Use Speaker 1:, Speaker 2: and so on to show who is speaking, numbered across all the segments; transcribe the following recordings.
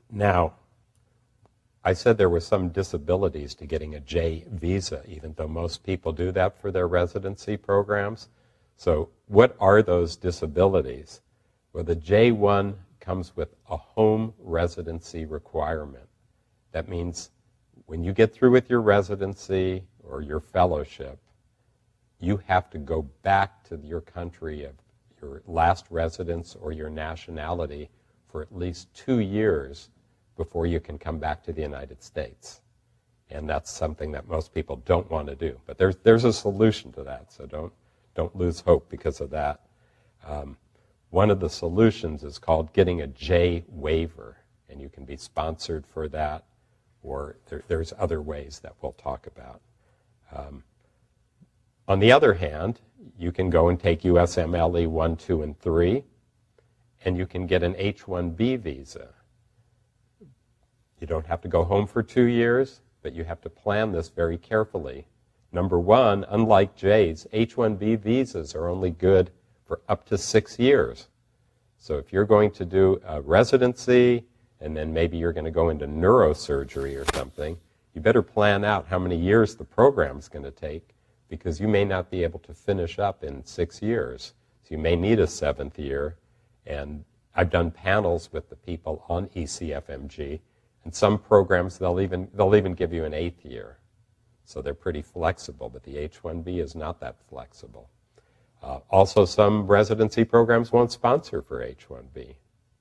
Speaker 1: Now, I said there were some disabilities to getting a J visa, even though most people do that for their residency programs. So what are those disabilities? Well, the J1 comes with a home residency requirement. That means when you get through with your residency or your fellowship, you have to go back to your country of your last residence or your nationality for at least 2 years before you can come back to the United States. And that's something that most people don't want to do. But there's a solution to that, so don't lose hope because of that. One of the solutions is called getting a J Waiver, and you can be sponsored for that, or there's other ways that we'll talk about. On the other hand, you can go and take USMLE 1, 2, and 3, and you can get an H-1B visa. You don't have to go home for 2 years, but you have to plan this very carefully. Number one, unlike J's, H-1B visas are only good for up to 6 years. So if you're going to do a residency, and then maybe you're going to go into neurosurgery or something, you better plan out how many years the program's going to take, because you may not be able to finish up in 6 years. So you may need a 7th year, and I've done panels with the people on ECFMG. In some programs, they'll even give you an 8th year. So they're pretty flexible, but the H-1B is not that flexible. Also, some residency programs won't sponsor for H-1B.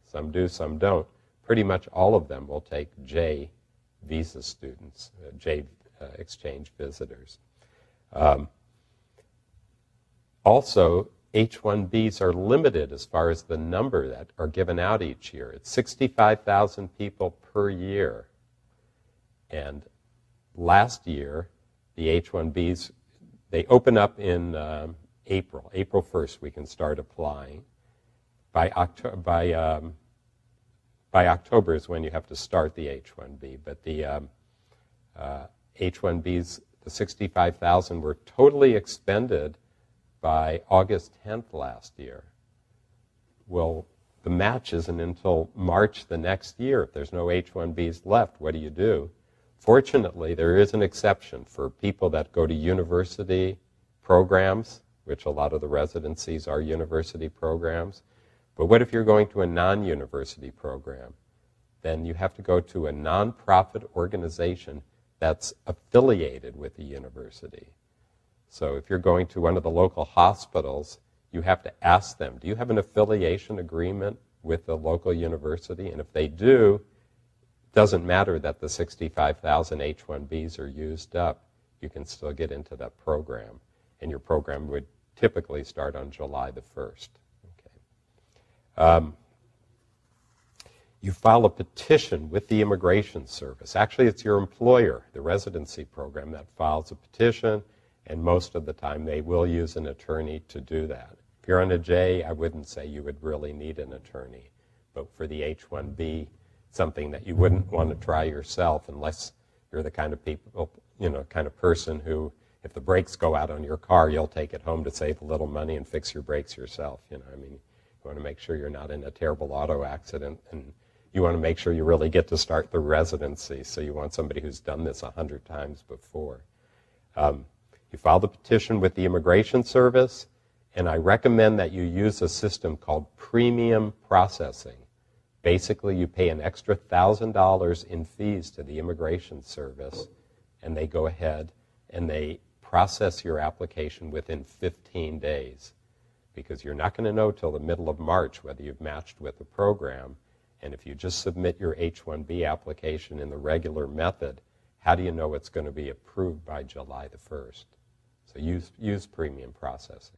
Speaker 1: Some do, some don't. Pretty much all of them will take J visa students, J exchange visitors. Also, H-1Bs are limited as far as the number that are given out each year. It's 65,000 people per year. And last year, the H-1Bs, they open up in April. April 1st, we can start applying. By October is when you have to start the H-1B. But the H-1Bs, the 65,000, were totally expended by August 10th last year. Well, the match isn't until March the next year. If there's no H-1Bs left, what do you do? Fortunately, there is an exception for people that go to university programs, which a lot of the residencies are university programs. But what if you're going to a non-university program? Then you have to go to a nonprofit organization that's affiliated with the university. So if you're going to one of the local hospitals, you have to ask them, do you have an affiliation agreement with the local university? And if they do, it doesn't matter that the 65,000 H-1Bs are used up. You can still get into that program. And your program would typically start on July the 1st. Okay. You file a petition with the Immigration Service. Actually, it's your employer, the residency program, that files a petition. And most of the time, they will use an attorney to do that. If you're on a J, I wouldn't say you would really need an attorney. But for the H-1B, something that you wouldn't want to try yourself unless you're the kind of people, kind of person who, if the brakes go out on your car, you'll take it home to save a little money and fix your brakes yourself. You want to make sure you're not in a terrible auto accident, and you want to make sure you really get to start the residency. So you want somebody who's done this 100 times before. You file the petition with the Immigration Service, and I recommend that you use a system called premium processing. Basically, you pay an extra $1,000 in fees to the Immigration Service, and they go ahead and they process your application within 15 days, because you're not going to know till the middle of March whether you've matched with the program. And if you just submit your H-1B application in the regular method, how do you know it's going to be approved by July the 1st? So use premium processing.